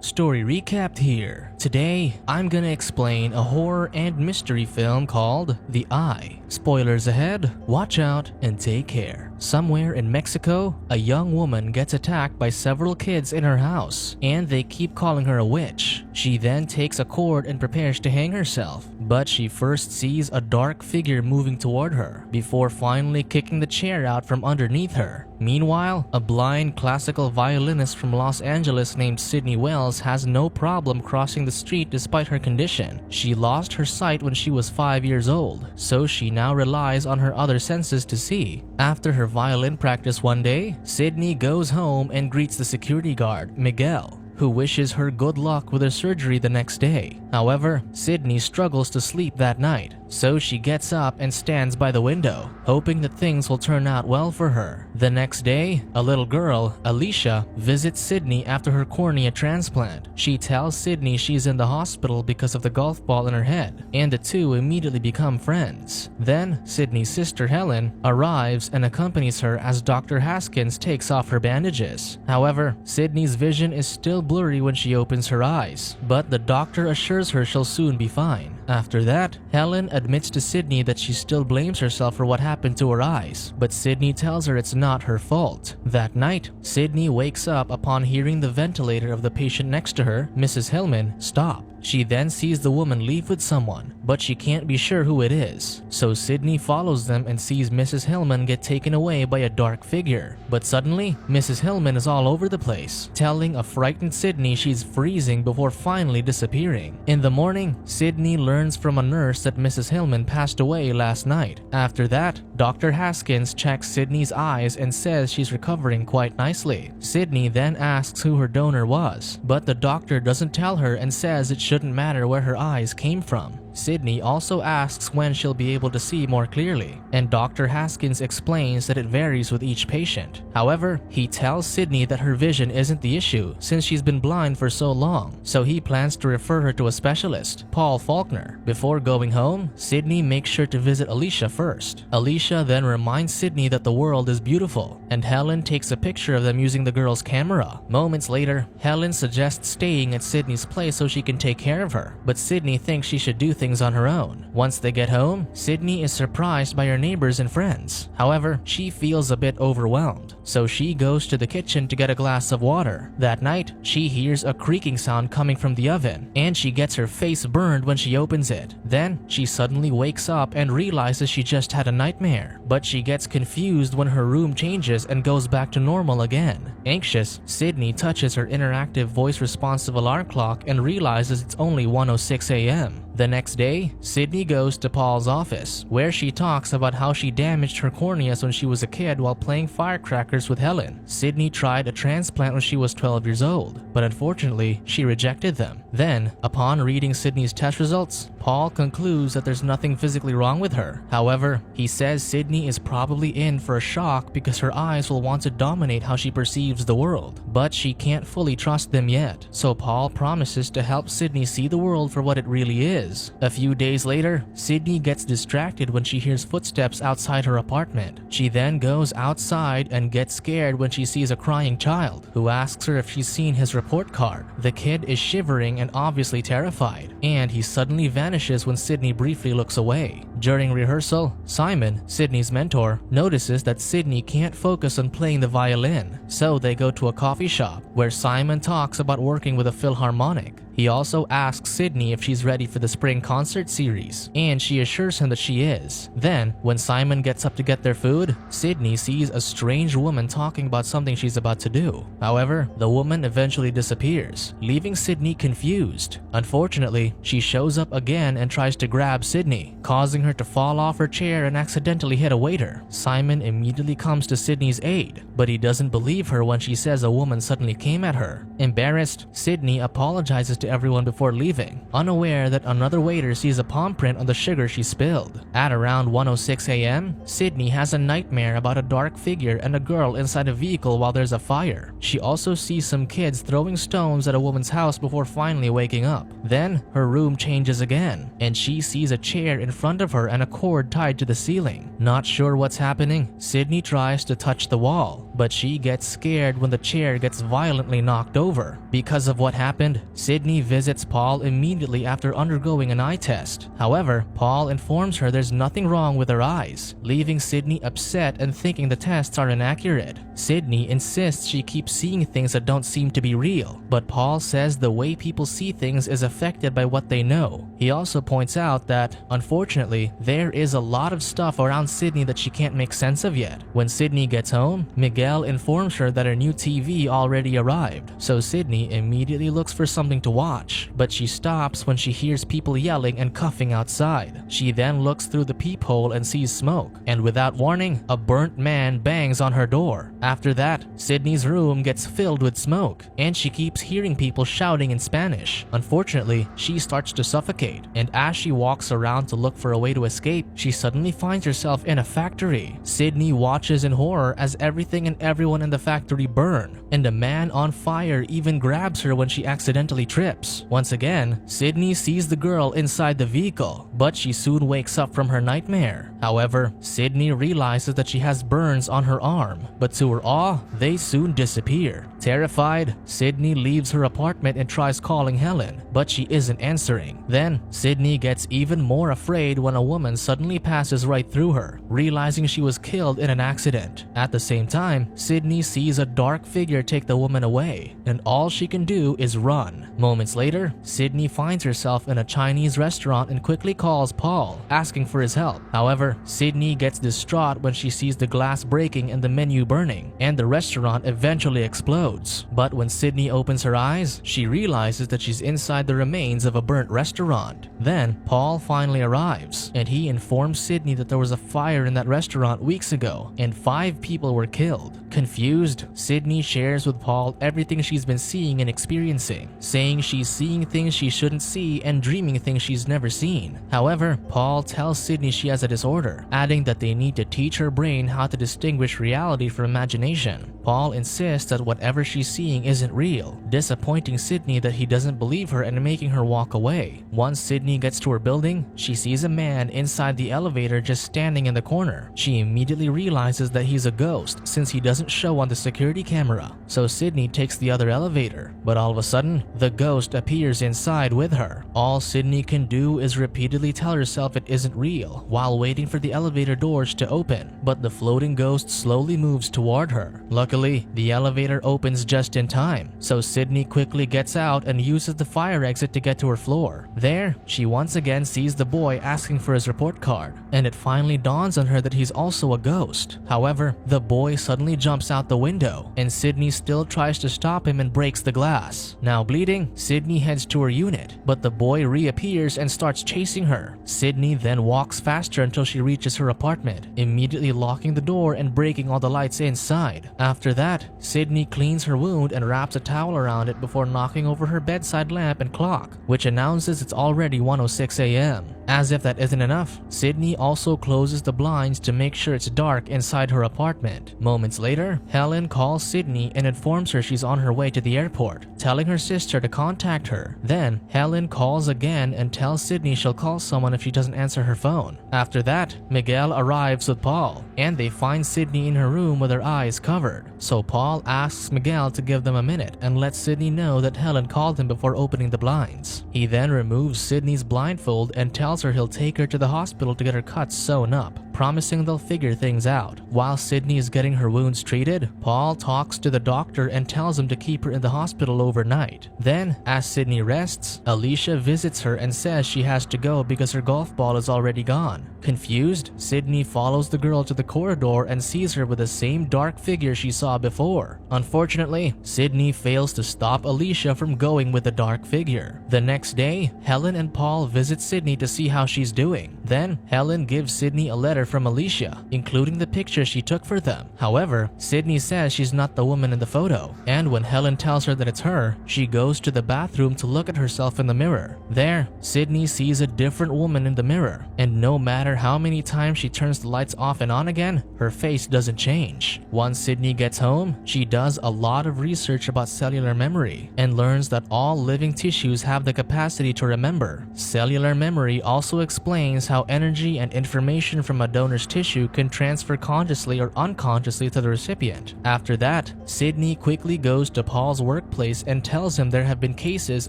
Story recapped here. Today, I'm gonna explain a horror and mystery film called The Eye. Spoilers ahead, watch out and take care. Somewhere in Mexico, a young woman gets attacked by several kids in her house, and they keep calling her a witch. She then takes a cord and prepares to hang herself, but she first sees a dark figure moving toward her, before finally kicking the chair out from underneath her. Meanwhile, a blind classical violinist from Los Angeles named Sydney Wells has no problem crossing the street despite her condition. She lost her sight when she was 5 years old, so she now relies on her other senses to see. After her violin practice one day, Sydney goes home and greets the security guard, Miguel, who wishes her good luck with her surgery the next day. However, Sydney struggles to sleep that night, so she gets up and stands by the window, hoping that things will turn out well for her. The next day, a little girl, Alicia, visits Sydney after her cornea transplant. She tells Sydney she's in the hospital because of the golf ball in her head, and the two immediately become friends. Then, Sydney's sister Helen arrives and accompanies her as Dr. Haskins takes off her bandages. However, Sydney's vision is still blurry when she opens her eyes, but the doctor assures her she'll soon be fine. After that, Helen admits to Sydney that she still blames herself for what happened to her eyes, but Sydney tells her it's not her fault. That night, Sydney wakes up upon hearing the ventilator of the patient next to her, Mrs. Hillman, stop. She then sees the woman leave with someone, but she can't be sure who it is. So Sydney follows them and sees Mrs. Hillman get taken away by a dark figure. But suddenly, Mrs. Hillman is all over the place, telling a frightened Sydney she's freezing before finally disappearing. In the morning, Sydney learns from a nurse that Mrs. Hillman passed away last night. After that, Dr. Haskins checks Sydney's eyes and says she's recovering quite nicely. Sydney then asks who her donor was, but the doctor doesn't tell her and says it shouldn't matter where her eyes came from. Sydney also asks when she'll be able to see more clearly, and Dr. Haskins explains that it varies with each patient. However, he tells Sydney that her vision isn't the issue since she's been blind for so long, so he plans to refer her to a specialist, Paul Faulkner. Before going home, Sydney makes sure to visit Alicia first. Alicia then reminds Sydney that the world is beautiful, and Helen takes a picture of them using the girl's camera. Moments later, Helen suggests staying at Sydney's place so she can take care of her, but Sydney thinks she should do things on her own. Once they get home, Sydney is surprised by her neighbors and friends. However, she feels a bit overwhelmed, so she goes to the kitchen to get a glass of water. That night, she hears a creaking sound coming from the oven, and she gets her face burned when she opens it. Then, she suddenly wakes up and realizes she just had a nightmare, but she gets confused when her room changes and goes back to normal again. Anxious, Sydney touches her interactive voice-responsive alarm clock and realizes it's only 1:06 a.m. The next day, Sydney goes to Paul's office, where she talks about how she damaged her corneas when she was a kid while playing firecrackers with Helen. Sydney tried a transplant when she was 12 years old, but unfortunately, she rejected them. Then, upon reading Sydney's test results, Paul concludes that there's nothing physically wrong with her. However, he says Sydney is probably in for a shock because her eyes will want to dominate how she perceives the world, but she can't fully trust them yet. So Paul promises to help Sydney see the world for what it really is. A few days later, Sydney gets distracted when she hears footsteps outside her apartment. She then goes outside and gets scared when she sees a crying child, who asks her if she's seen his report card. The kid is shivering and obviously terrified, and he suddenly vanishes when Sydney briefly looks away. During rehearsal, Simon, Sydney's mentor, notices that Sydney can't focus on playing the violin, so they go to a coffee shop where Simon talks about working with a philharmonic. He also asks Sydney if she's ready for the spring concert series, and she assures him that she is. Then, when Simon gets up to get their food, Sydney sees a strange woman talking about something she's about to do. However, the woman eventually disappears, leaving Sydney confused. Unfortunately, she shows up again and tries to grab Sydney, causing her to fall off her chair and accidentally hit a waiter. Simon immediately comes to Sydney's aid, but he doesn't believe her when she says a woman suddenly came at her. Embarrassed, Sydney apologizes to everyone before leaving, unaware that another waiter sees a palm print on the sugar she spilled. At around 1:06 a.m., Sydney has a nightmare about a dark figure and a girl inside a vehicle while there's a fire. She also sees some kids throwing stones at a woman's house before finally waking up. Then, her room changes again, and she sees a chair in front of her and a cord tied to the ceiling. Not sure what's happening, Sydney tries to touch the wall, but she gets scared when the chair gets violently knocked over. Because of what happened, Sydney visits Paul immediately after undergoing an eye test. However, Paul informs her there's nothing wrong with her eyes, leaving Sydney upset and thinking the tests are inaccurate. Sydney insists she keeps seeing things that don't seem to be real, but Paul says the way people see things is affected by what they know. He also points out that, unfortunately, there is a lot of stuff around Sydney that she can't make sense of yet. When Sydney gets home, Miguel informs her that her new TV already arrived, so Sydney immediately looks for something to watch, but she stops when she hears people yelling and cuffing outside. She then looks through the peephole and sees smoke, and without warning, a burnt man bangs on her door. After that, Sydney's room gets filled with smoke, and she keeps hearing people shouting in Spanish. Unfortunately, she starts to suffocate, and as she walks around to look for a way to escape, she suddenly finds herself in a factory. Sydney watches in horror as everything and everyone in the factory burn, and a man on fire even grabs her when she accidentally trips. Once again, Sydney sees the girl inside the vehicle, but she soon wakes up from her nightmare. However, Sydney realizes that she has burns on her arm, but to her awe, they soon disappear. Terrified, Sydney leaves her apartment and tries calling Helen, but she isn't answering. Then, Sydney gets even more afraid when a woman suddenly passes right through her, realizing she was killed in an accident. At the same time, Sydney sees a dark figure take the woman away, and all she can do is run. Moments later, Sydney finds herself in a Chinese restaurant and quickly calls Paul, asking for his help. However, Sydney gets distraught when she sees the glass breaking and the menu burning, and the restaurant eventually explodes. But when Sydney opens her eyes, she realizes that she's inside the remains of a burnt restaurant. Then, Paul finally arrives, and he informs Sydney that there was a fire in that restaurant weeks ago, and 5 people were killed. Confused, Sydney shares with Paul everything she's been seeing and experiencing, saying she's seeing things she shouldn't see and dreaming things she's never seen. However, Paul tells Sydney she has a disorder, adding that they need to teach her brain how to distinguish reality from imagination. Paul insists that whatever she's seeing isn't real, disappointing Sydney that he doesn't believe her and making her walk away. Once Sydney gets to her building, she sees a man inside the elevator just standing in the corner. She immediately realizes that he's a ghost since he doesn't show on the security camera. So Sydney takes the other elevator, but all of a sudden, the ghost appears inside with her. All Sydney can do is repeatedly tell herself it isn't real while waiting for the elevator doors to open, but the floating ghost slowly moves toward her. Luckily, the elevator opens just in time, so Sydney quickly gets out and uses the fire exit to get to her floor. There, she once again sees the boy asking for his report card, and it finally dawns on her that he's also a ghost. However, the boy suddenly jumps out the window, and Sydney still tries to stop him and breaks the glass. Now bleeding, Sydney heads to her unit, but the boy reappears and starts chasing her. Sydney then walks faster until she reaches her apartment, immediately locking the door and breaking all the lights inside. After that, Sydney cleans her wound and wraps a towel around it before knocking over her bedside lamp and clock, which announces it's already 1:06 a.m. As if that isn't enough, Sydney also closes the blinds to make sure it's dark inside her apartment. Moments later, Helen calls Sydney and informs her she's on her way to the airport, telling her sister to contact her. Then, Helen calls again and tells Sydney she'll call someone if she doesn't answer her phone. After that, Miguel arrives with Paul, and they find Sydney in her room with her eyes covered. So Paul asks Miguel to give them a minute and lets Sydney know that Helen called him before opening the blinds. He then removes Sydney's blindfold and tells her he'll take her to the hospital to get her cuts sewn up, promising they'll figure things out. While Sydney is getting her wounds treated, Paul talks to the doctor and tells him to keep her in the hospital overnight. Then, as Sydney rests, Alicia visits her and says she has to go because her golf ball is already gone. Confused, Sydney follows the girl to the corridor and sees her with the same dark figure she saw before. Unfortunately, Sydney fails to stop Alicia from going with the dark figure. The next day, Helen and Paul visit Sydney to see how she's doing. Then, Helen gives Sydney a letter from Alicia, including the picture she took for them. However, Sydney says she's not the woman in the photo, and when Helen tells her that it's her, she goes to the bathroom to look at herself in the mirror. There, Sydney sees a different woman in the mirror, and no matter matter how many times she turns the lights off and on again, her face doesn't change. Once Sydney gets home, she does a lot of research about cellular memory and learns that all living tissues have the capacity to remember. Cellular memory also explains how energy and information from a donor's tissue can transfer consciously or unconsciously to the recipient. After that, Sydney quickly goes to Paul's workplace and tells him there have been cases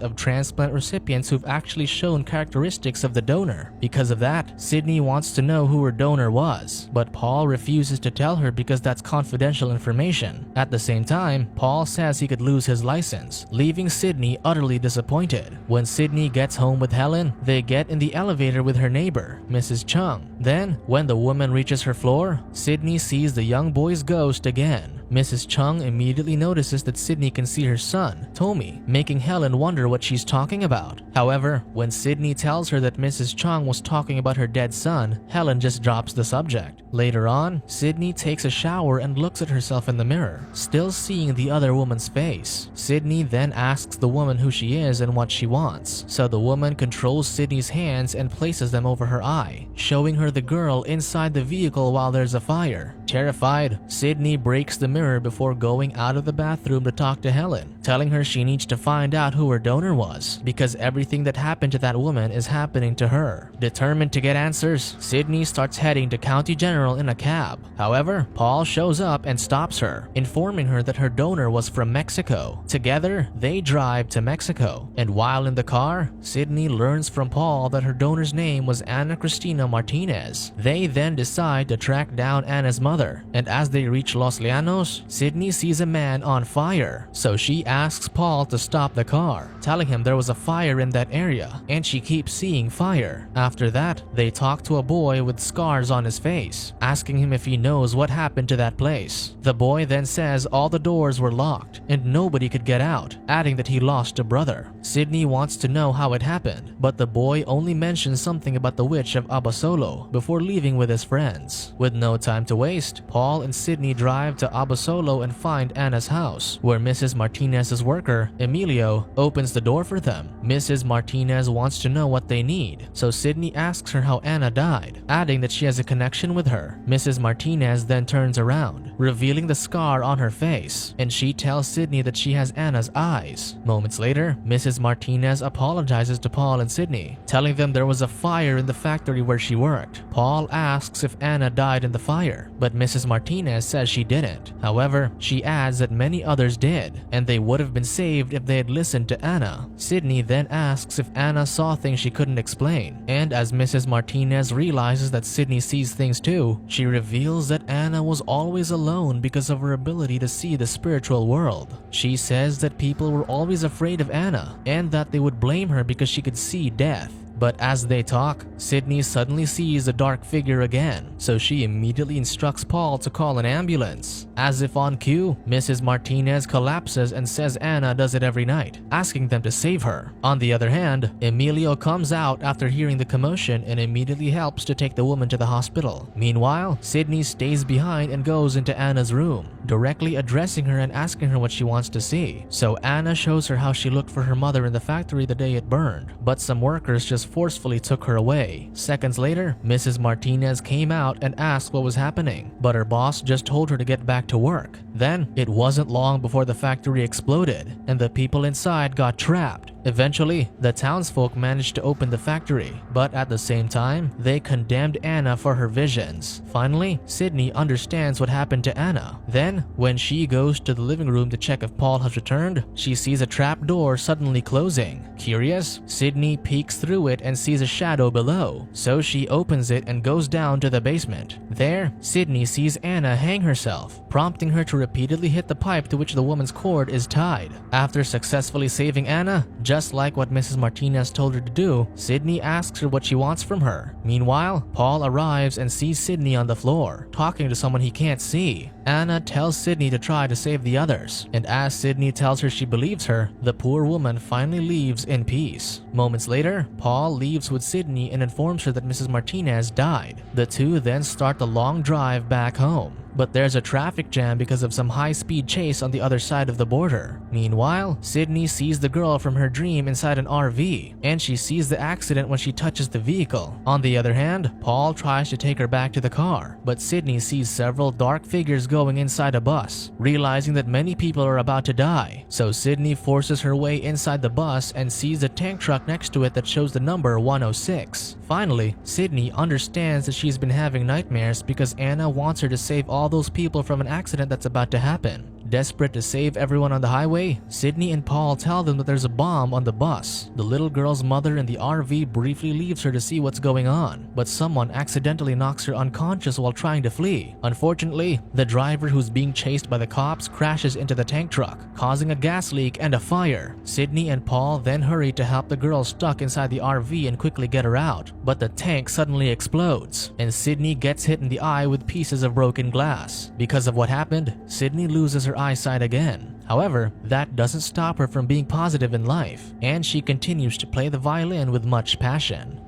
of transplant recipients who've actually shown characteristics of the donor. Because of that, Sydney wants to know who her donor was, but Paul refuses to tell her because that's confidential information. At the same time, Paul says he could lose his license, leaving Sydney utterly disappointed. When Sydney gets home with Helen, they get in the elevator with her neighbor, Mrs. Chung. Then, when the woman reaches her floor, Sydney sees the young boy's ghost again. Mrs. Chung immediately notices that Sydney can see her son, Tommy, making Helen wonder what she's talking about. However, when Sydney tells her that Mrs. Chung was talking about her dead son, Helen just drops the subject. Later on, Sydney takes a shower and looks at herself in the mirror, still seeing the other woman's face. Sydney then asks the woman who she is and what she wants, so the woman controls Sydney's hands and places them over her eye, showing her the girl inside the vehicle while there's a fire. Terrified, Sydney breaks the mirror before going out of the bathroom to talk to Helen, telling her she needs to find out who her donor was, because everything that happened to that woman is happening to her. Determined to get answers, Sydney starts heading to County General in a cab. However, Paul shows up and stops her, informing her that her donor was from Mexico. Together, they drive to Mexico, and while in the car, Sydney learns from Paul that her donor's name was Ana Cristina Martinez. They then decide to track down Ana's mother, and as they reach Los Llanos, Sydney sees a man on fire, so she asks Paul to stop the car, telling him there was a fire in that area, and she keeps seeing fire. After that, they talk to a boy with scars on his face, asking him if he knows what happened to that place. The boy then says all the doors were locked and nobody could get out, adding that he lost a brother. Sydney wants to know how it happened, but the boy only mentions something about the witch of Abasolo before leaving with his friends. With no time to waste, Paul and Sydney drive to Abasolo and find Ana's house, where Mrs. Martinez's worker, Emilio, opens the door for them. Mrs. Martinez wants to know what they need, so Sydney asks her how Ana died, adding that she has a connection with her. Mrs. Martinez then turns around, revealing the scar on her face, and she tells Sydney that she has Ana's eyes. Moments later, Mrs. Martinez apologizes to Paul and Sydney, telling them there was a fire in the factory where she worked. Paul asks if Ana died in the fire, but Mrs. Martinez says she didn't. However, she adds that many others did, and they would have been saved if they had listened to Ana. Sydney then asks if Ana saw things she couldn't explain, and as Mrs. Martinez realizes that Sydney sees things too, she reveals that Ana was always alone because of her ability to see the spiritual world. She says that people were always afraid of Ana, and that they would blame her because she could see death. But as they talk, Sydney suddenly sees a dark figure again, so she immediately instructs Paul to call an ambulance. As if on cue, Mrs. Martinez collapses and says Ana does it every night, asking them to save her. On the other hand, Emilio comes out after hearing the commotion and immediately helps to take the woman to the hospital. Meanwhile, Sydney stays behind and goes into Ana's room, directly addressing her and asking her what she wants to see. So Ana shows her how she looked for her mother in the factory the day it burned, but some workers just forcefully took her away. Seconds later, Mrs. Martinez came out and asked what was happening, but her boss just told her to get back to work. Then, it wasn't long before the factory exploded, and the people inside got trapped. Eventually, the townsfolk managed to open the factory, but at the same time, they condemned Ana for her visions. Finally, Sydney understands what happened to Ana. Then, when she goes to the living room to check if Paul has returned, she sees a trap door suddenly closing. Curious, Sydney peeks through it and sees a shadow below, so she opens it and goes down to the basement. There, Sydney sees Ana hang herself, prompting her to repeatedly hit the pipe to which the woman's cord is tied. After successfully saving Ana, just like what Mrs. Martinez told her to do, Sydney asks her what she wants from her. Meanwhile, Paul arrives and sees Sydney on the floor, talking to someone he can't see. Ana tells Sydney to try to save the others, and as Sydney tells her she believes her, the poor woman finally leaves in peace. Moments later, Paul leaves with Sydney and informs her that Mrs. Martinez died. The two then start the long drive back home. but there's a traffic jam because of some high-speed chase on the other side of the border. Meanwhile, Sydney sees the girl from her dream inside an RV, and she sees the accident when she touches the vehicle. On the other hand, Paul tries to take her back to the car, but Sydney sees several dark figures going inside a bus, realizing that many people are about to die. So Sydney forces her way inside the bus and sees a tank truck next to it that shows the number 106. Finally, Sydney understands that she's been having nightmares because Anna wants her to save all those people from an accident that's about to happen. Desperate to save everyone on the highway, Sydney and Paul tell them that there's a bomb on the bus. The little girl's mother in the RV briefly leaves her to see what's going on, but someone accidentally knocks her unconscious while trying to flee. Unfortunately, the driver who's being chased by the cops crashes into the tank truck, causing a gas leak and a fire. Sydney and Paul then hurry to help the girl stuck inside the RV and quickly get her out, but the tank suddenly explodes, and Sydney gets hit in the eye with pieces of broken glass. Because of what happened, Sydney loses her eyesight again. However, that doesn't stop her from being positive in life, and she continues to play the violin with much passion.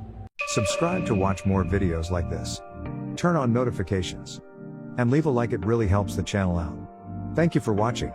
Subscribe to watch more videos like this. Turn on notifications. And leave a like, it really helps the channel out. Thank you for watching.